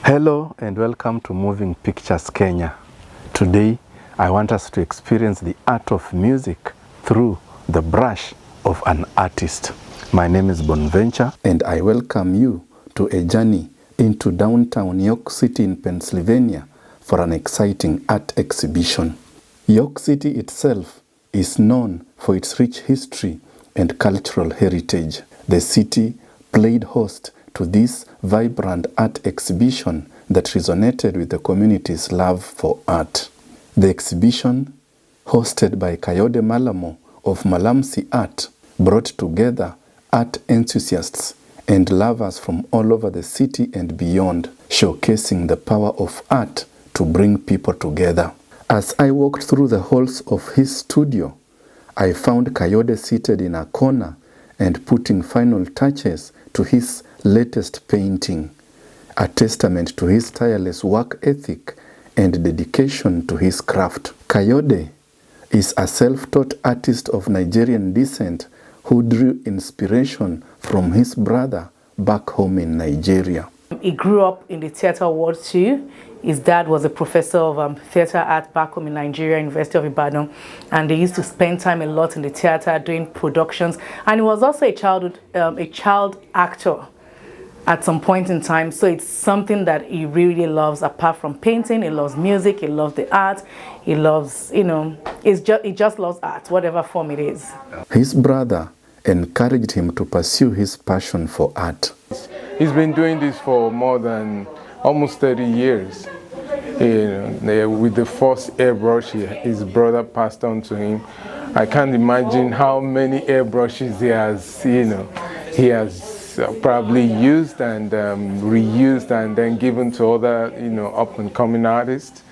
Hello and welcome to Moving Pictures Kenya. Today, I want us to experience the art of music through the brush of an artist. My name is Bonventure and I welcome you to a journey into downtown York City in Pennsylvania for an exciting art exhibition. York City itself is known for its rich history and cultural heritage. The city played host to this vibrant art exhibition that resonated with the community's love for art. The exhibition, hosted by Kayode Malomo of Malamsi Art, brought together art enthusiasts and lovers from all over the city and beyond, showcasing the power of art to bring people together. As I walked through the halls of his studio, I found Kayode seated in a corner and putting final touches to his latest painting, a testament to his tireless work ethic and dedication to his craft. Kayode is a self-taught artist of Nigerian descent who drew inspiration from his brother back home in Nigeria. He grew up in the theatre world too. His dad was a professor of theatre art back home in Nigeria, University of Ibadan, and they used to spend time a lot in the theatre doing productions. And he was also a child actor at some point in time. So it's something that he really loves. Apart from painting, he loves music, he loves the art, he loves, he just loves art, whatever form it is. His brother encouraged him to pursue his passion for art. He's been doing this for more than almost 30 years. With the first airbrush his brother passed on to him. I can't imagine how many airbrushes he has probably used and reused and then given to other up-and-coming artists.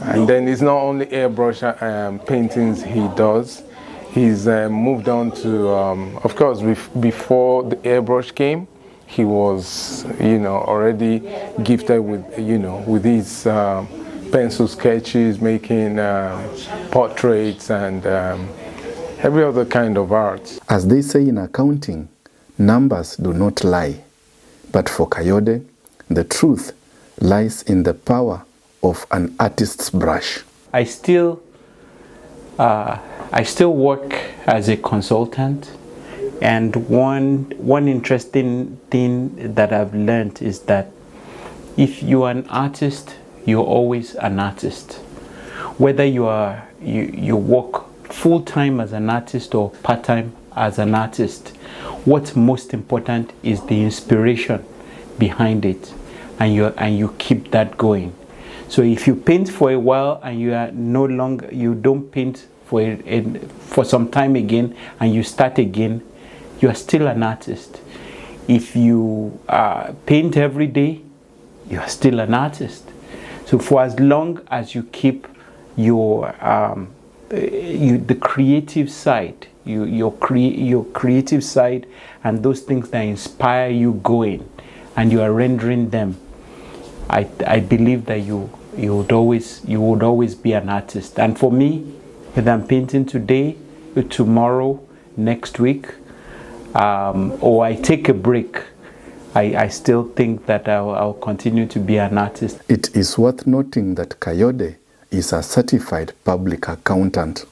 And then it's not only airbrush paintings he does. He's moved on to, of course, before the airbrush came, he was, already gifted with his pencil sketches, making portraits and every other kind of art. As they say in accounting, numbers do not lie. But for Kayode, the truth lies in the power of an artist's brush. I still work as a consultant, and one interesting thing that I've learned is that if you are an artist, you're always an artist. Whether you work full-time as an artist or part-time as an artist, what's most important is the inspiration behind it, and you keep that going. So if you paint for a while and you don't paint for some time again and you start again, you are still an artist. If you paint every day, you are still an artist. So for as long as you keep your the creative side, your creative side, and those things that inspire you going, and you are rendering them, I believe that you would always be an artist. And for me, whether I'm painting today, tomorrow, next week, or I take a break, I still think that I'll continue to be an artist. It is worth noting that Kayode is a certified public accountant.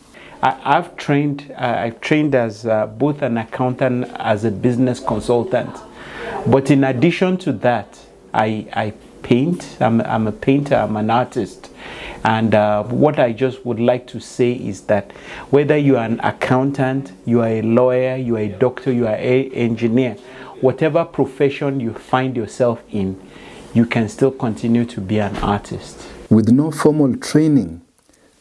I've trained as both an accountant as a business consultant, but in addition to that, I paint. I'm a painter. I'm an artist. And what I just would like to say is that whether you are an accountant, you are a lawyer, you are a doctor, you are an engineer, whatever profession you find yourself in, you can still continue to be an artist. With no formal training,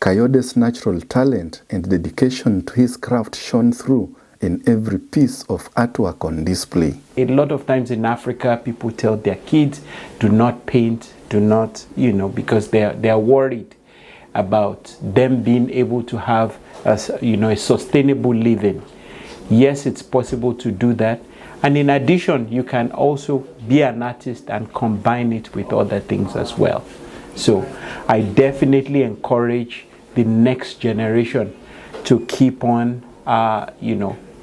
Kayode's natural talent and dedication to his craft shone through in every piece of artwork on display. A lot of times in Africa, people tell their kids, do not paint, do not, because they are worried about them being able to have a sustainable living. Yes, it's possible to do that. And in addition, you can also be an artist and combine it with other things as well. So I definitely encourage the next generation to keep on,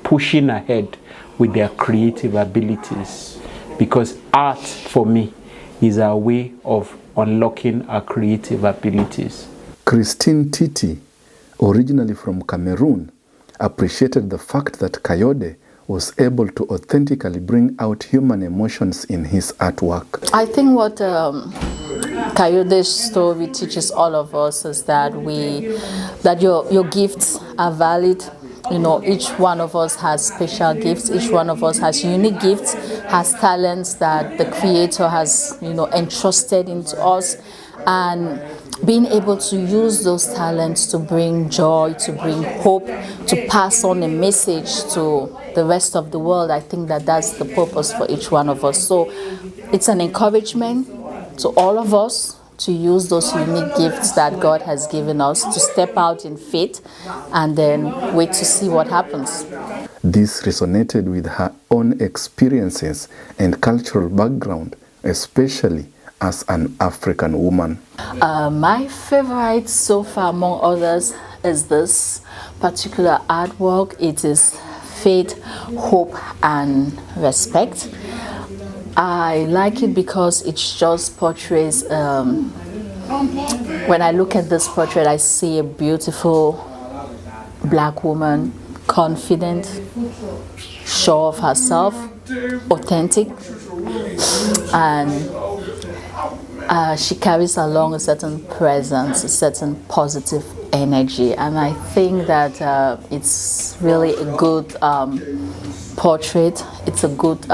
pushing ahead with their creative abilities, because art for me is our way of unlocking our creative abilities. Christine Titi, originally from Cameroon, appreciated the fact that Kayode was able to authentically bring out human emotions in his artwork. I think what Kayode's story teaches all of us is that your gifts are valid. You know, each one of us has special gifts. Each one of us has unique gifts, has talents that the Creator has, entrusted into us. And being able to use those talents to bring joy, to bring hope, to pass on a message to the rest of the world, I think that's the purpose for each one of us. So it's an encouragement to all of us to use those unique gifts that God has given us, to step out in faith and then wait to see what happens. This resonated with her own experiences and cultural background, especially as an African woman. My favorite so far among others is this particular artwork. It is faith, hope, and respect. I like it because it just portrays, when I look at this portrait, I see a beautiful black woman, confident, sure of herself, authentic, and she carries along a certain presence, a certain positive energy, and I think that it's really a good portrait. It's a good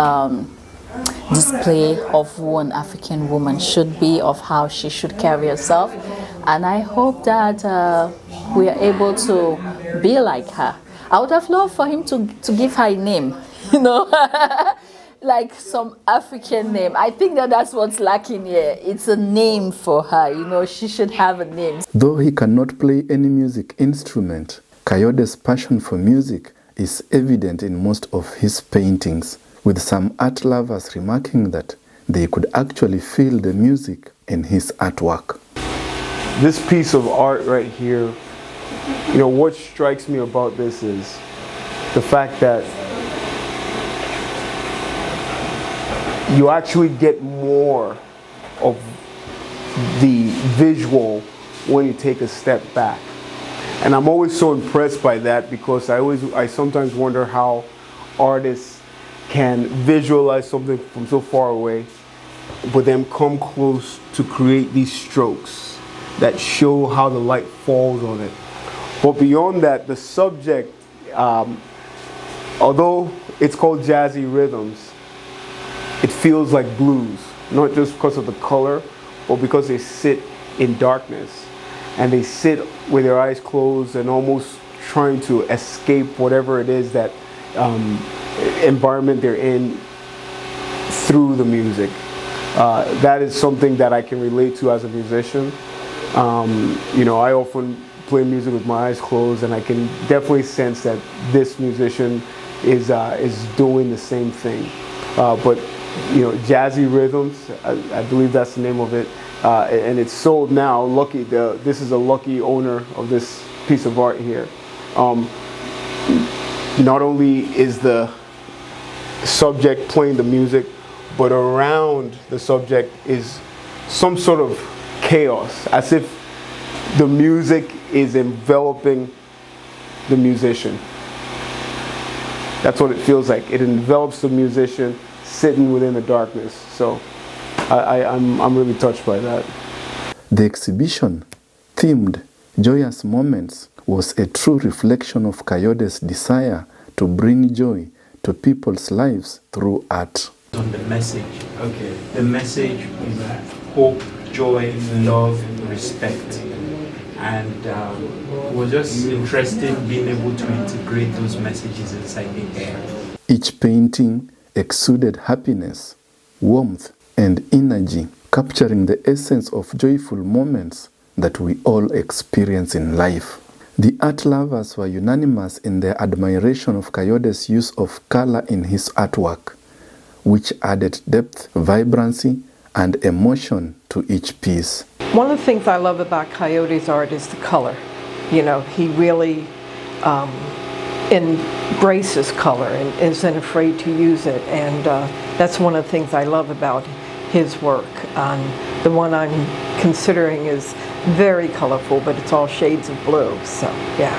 display of who an African woman should be, of how she should carry herself, and I hope that we are able to be like her. I would have loved for him to give her a name, like some African name. I think that's what's lacking here. It's a name for her, she should have a name. Though he cannot play any music instrument, Kayode's passion for music is evident in most of his paintings, with some art lovers remarking that they could actually feel the music in his artwork. This piece of art right here, what strikes me about this is the fact that you actually get more of the visual when you take a step back. And I'm always so impressed by that, because I sometimes wonder how artists can visualize something from so far away, but then come close to create these strokes that show how the light falls on it. But beyond that, the subject, although it's called jazzy rhythms, it feels like blues, not just because of the color, but because they sit in darkness. And they sit with their eyes closed and almost trying to escape whatever it is that environment they're in through the music. That is something that I can relate to as a musician. I often play music with my eyes closed, and I can definitely sense that this musician is doing the same thing. But jazzy rhythms, I believe that's the name of it, and it's sold now. This is a lucky owner of this piece of art here. Not only is the subject playing the music, but around the subject is some sort of chaos, as if the music is enveloping the musician. That's what it feels like. It envelops the musician sitting within the darkness. So I'm really touched by that. The exhibition, themed Joyous Moments, was a true reflection of Kayode's desire to bring joy to people's lives through art. On the message, the message is hope, joy, love, respect, and it was just interesting being able to integrate those messages inside the air. Each painting exuded happiness, warmth, and energy, capturing the essence of joyful moments that we all experience in life. The art lovers were unanimous in their admiration of Kayode's use of color in his artwork, which added depth, vibrancy, and emotion to each piece. One of the things I love about Kayode's art is the color. He really embraces color and isn't afraid to use it, and that's one of the things I love about his work. The one I'm considering is very colorful, but it's all shades of blue, so yeah.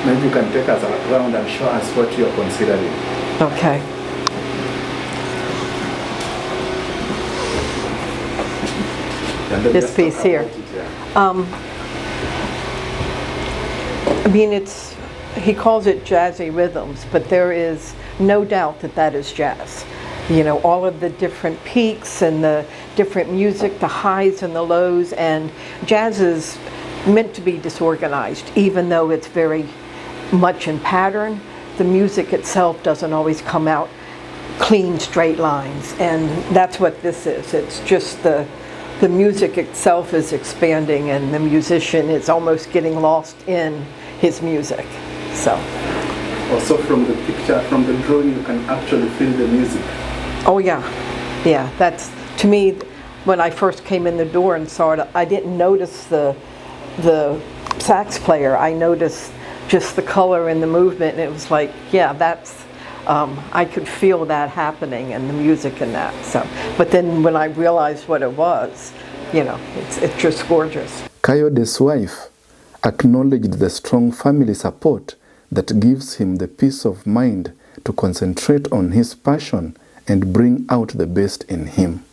Maybe you can take us around and show us what you're considering. Okay. This piece here. I mean, he calls it jazzy rhythms, but there is no doubt that that is jazz. You know, all of the different peaks and the different music, the highs and the lows, and jazz is meant to be disorganized, even though it's very much in pattern. The music itself doesn't always come out clean, straight lines, and that's what this is. It's just the music itself is expanding, and the musician is almost getting lost in his music. So. Also from the picture, from the drawing, you can actually feel the music. Oh yeah, yeah. That's, to me, when I first came in the door and saw it, I didn't notice the sax player. I noticed just the color and the movement, and it was like, yeah, that's. I could feel that happening and the music and that. So, but then when I realized what it was, you know, it's just gorgeous. Kayode's wife acknowledged the strong family support that gives him the peace of mind to concentrate on his passion and bring out the best in him.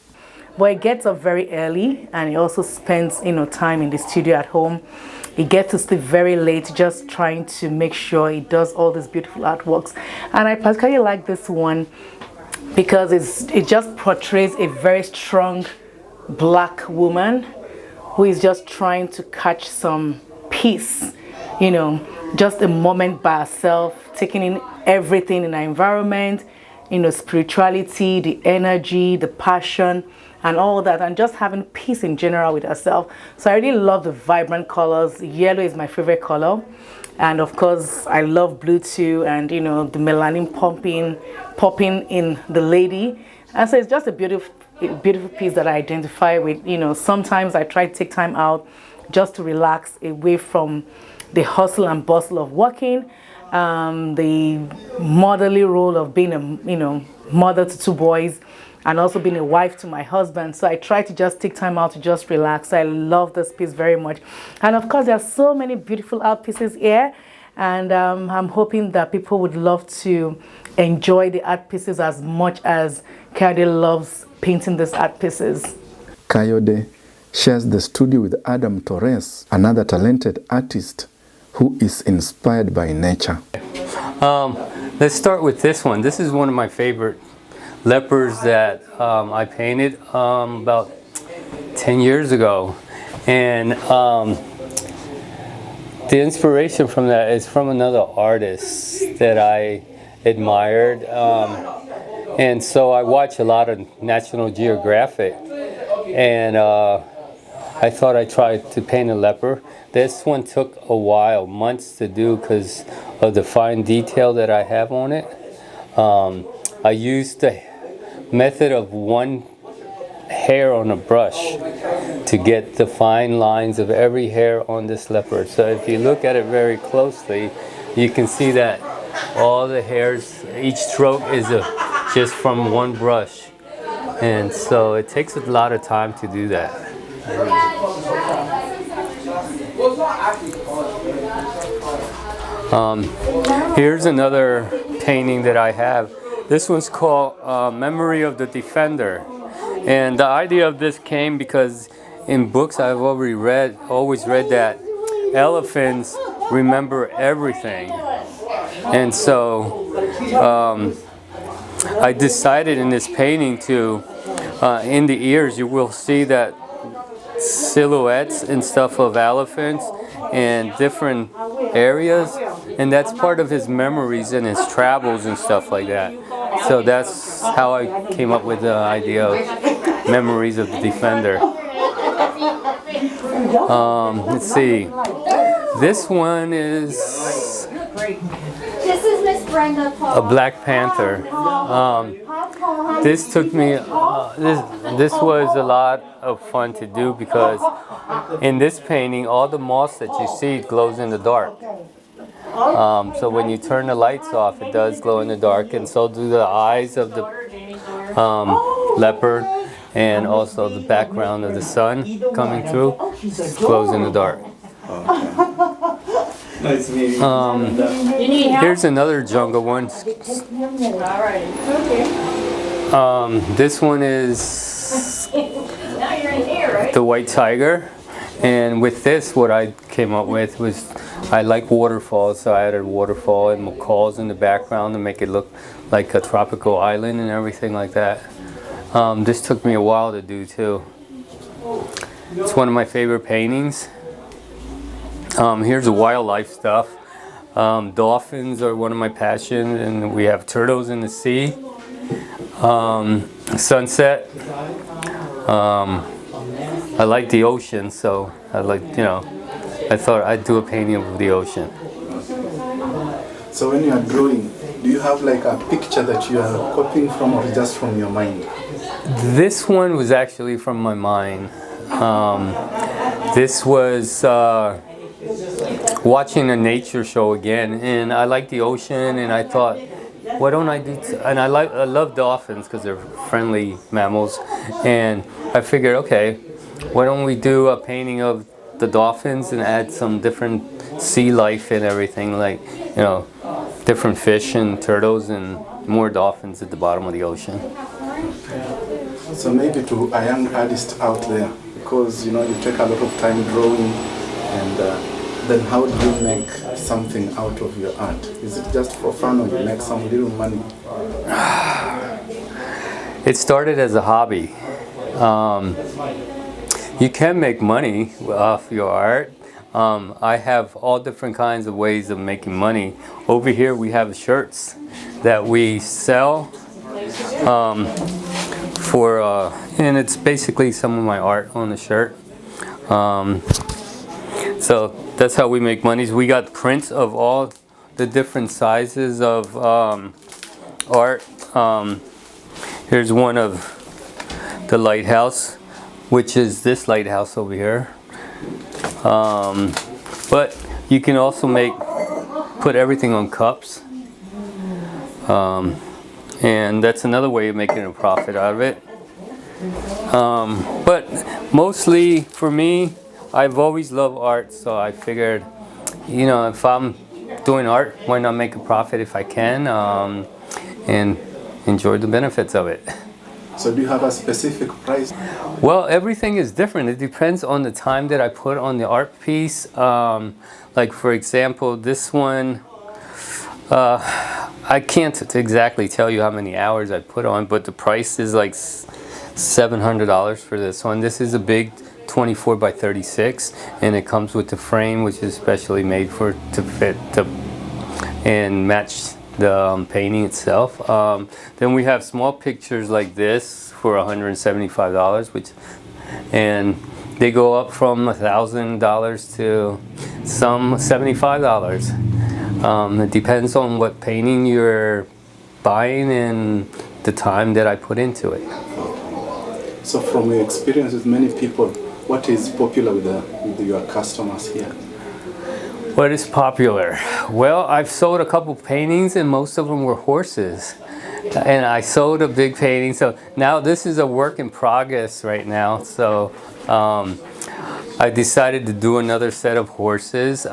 But he gets up very early, and he also spends, time in the studio at home. He gets to sleep very late, just trying to make sure he does all these beautiful artworks. And I particularly like this one because it just portrays a very strong black woman who is just trying to catch some peace, just a moment by herself, taking in everything in her environment, spirituality, the energy, the passion, and all that, and just having peace in general with herself. So I really love the vibrant colors. Yellow is my favorite color, and of course I love blue too, and the melanin popping in the lady. And so it's just a beautiful piece that I identify with. Sometimes I try to take time out just to relax away from the hustle and bustle of working, the motherly role of being a mother to 2 boys, and also being a wife to my husband. So I try to just take time out to just relax. I love this piece very much. And of course, there are so many beautiful art pieces here. And I'm hoping that people would love to enjoy the art pieces as much as Kayode loves painting these art pieces. Kayode shares the studio with Adam Torres, another talented artist who is inspired by nature. Let's start with this one. This is one of my favorite leopards that I painted about 10 years ago, and the inspiration from that is from another artist that I admired, and so I watch a lot of National Geographic, and I thought I'd try to paint a leopard. This one took a while, months to do because of the fine detail that I have on it. I used the method of one hair on a brush to get the fine lines of every hair on this leopard. So if you look at it very closely, you can see that all the hairs, each stroke is just from one brush. And so it takes a lot of time to do that. Here's another painting that I have. This one's called Memory of the Defender. And the idea of this came because in books I've always read that elephants remember everything. And so I decided in this painting to, in the ears you will see that silhouettes and stuff of elephants in different areas, and that's part of his memories and his travels and stuff like that. So that's how I came up with the idea of Memories of the Defender. Let's see. This one is a Black Panther. This took me, this was a lot of fun to do because in this painting, all the moss that you see glows in the dark. So when you turn the lights off, it does glow in the dark, and so do the eyes of the leopard. and also the background of the sun coming through glows in the dark. Nice meeting you. Here's another jungle one. This one is the white tiger, and with this what I came up with was I like waterfalls, so I added a waterfall and macaws in the background to make it look like a tropical island and everything like that. This took me a while to do too. It's one of my favorite paintings. Here's the wildlife stuff. Dolphins are one of my passions, and we have turtles in the sea. Sunset. I like the ocean, so I thought I'd do a painting of the ocean. So when you are drawing, do you have like a picture that you are copying from, or just from your mind? This one was actually from my mind. This was watching a nature show again, and I like the ocean, and I thought, why don't I do? And I love dolphins because they're friendly mammals, and I figured, okay, why don't we do a painting of the dolphins and add some different sea life and everything, like different fish and turtles and more dolphins at the bottom of the ocean. So maybe to a young artist out there, because you take a lot of time drawing, and then how do you make something out of your art? Is it just for fun, or you make some little money? It started as a hobby. You can make money off your art. I have all different kinds of ways of making money. Over here we have shirts that we sell and it's basically some of my art on the shirt. So that's how we make money. We got prints of all the different sizes of art. Here's one of the lighthouse, which is this lighthouse over here. But you can also put everything on cups. And that's another way of making a profit out of it. But mostly for me, I've always loved art, so I figured, if I'm doing art, why not make a profit if I can, and enjoy the benefits of it. So do you have a specific price? Well, everything is different. It depends on the time that I put on the art piece. Like for example, this one, I can't exactly tell you how many hours I put on, but the price is like $700 for this one. This is a big 24 by 36, and it comes with the frame, which is specially made to fit and match the painting itself. Then we have small pictures like this for $175, and they go up from $1,000 to some $75. It depends on what painting you're buying and the time that I put into it. So from your experience with many people, what is popular with your customers here? What is popular? Well, I've sold a couple paintings, and most of them were horses. And I sold a big painting, so now this is a work in progress right now. So I decided to do another set of horses.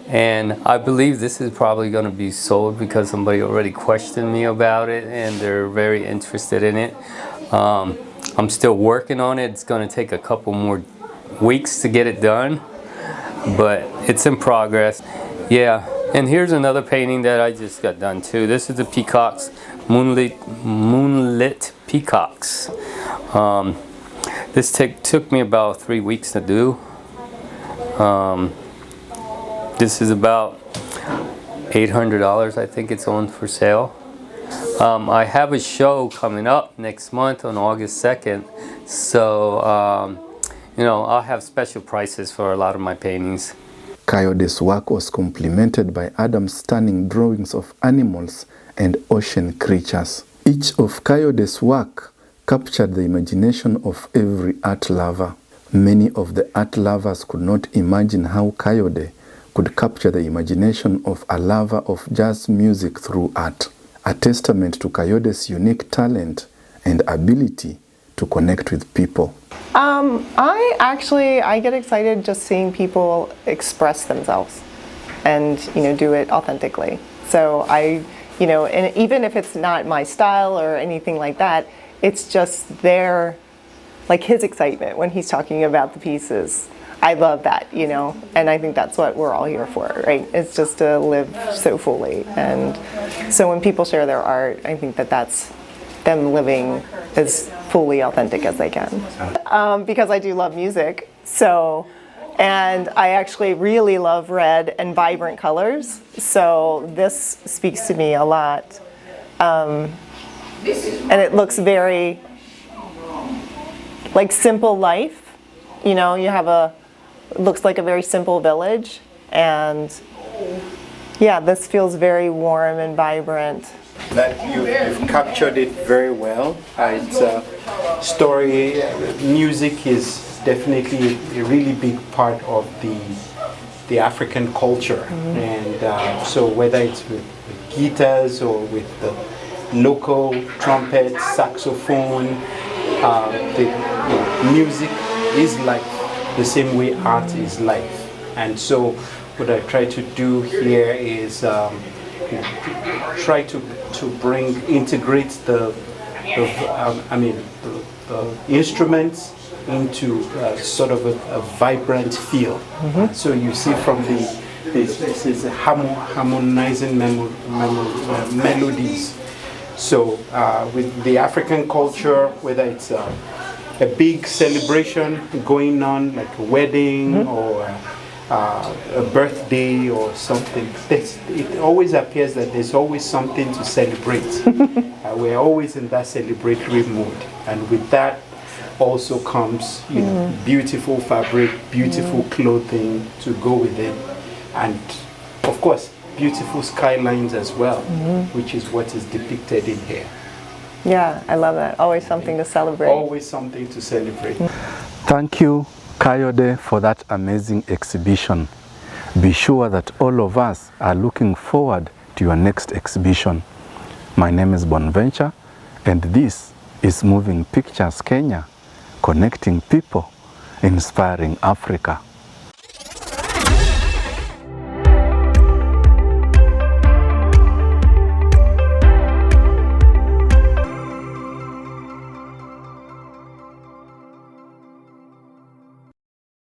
And I believe this is probably going to be sold because somebody already questioned me about it, and they're very interested in it. I'm still working on it. It's going to take a couple more weeks to get it done, but it's in progress. Yeah, and here's another painting that I just got done too. This is the peacocks, moonlit peacocks. This took me about 3 weeks to do. This is about $800. I think it's on for sale. I have a show coming up next month on August 2nd, so I'll have special prices for a lot of my paintings. Kayode's work was complemented by Adam's stunning drawings of animals and ocean creatures. Each of Kayode's work captured the imagination of every art lover. Many of the art lovers could not imagine how Kayode could capture the imagination of a lover of jazz music through art. A testament to Kayode's unique talent and ability to connect with people? I get excited just seeing people express themselves and, do it authentically. So and even if it's not my style or anything like that, it's just like his excitement when he's talking about the pieces. I love that, and I think that's what we're all here for, right? It's just to live so fully. And so when people share their art, I think that's them living as fully authentic as they can. Because I do love music, and I actually really love red and vibrant colors, so this speaks to me a lot. And it looks very like simple life, you have looks like a very simple village, and yeah, this feels very warm and vibrant. That you've captured it very well. It's story, music is definitely a really big part of the African culture, and so whether it's with guitars or with the local trumpet, saxophone, the music is life, the same way art is life. And so what I try to do here is try to integrate the instruments into sort of a vibrant feel. So you see from this is harmonizing melodies. So with the African culture, whether it's a big celebration going on, like a wedding or a birthday or something, it always appears that there's always something to celebrate. We're always in that celebratory mood, and with that also comes beautiful fabric, beautiful clothing to go with it, and of course beautiful skylines as well, which is what is depicted in here. Yeah, I love that. Always something to celebrate. Always something to celebrate. Thank you, Kayode, for that amazing exhibition. Be sure that all of us are looking forward to your next exhibition. My name is Bonventure, and this is Moving Pictures Kenya, connecting people, inspiring Africa.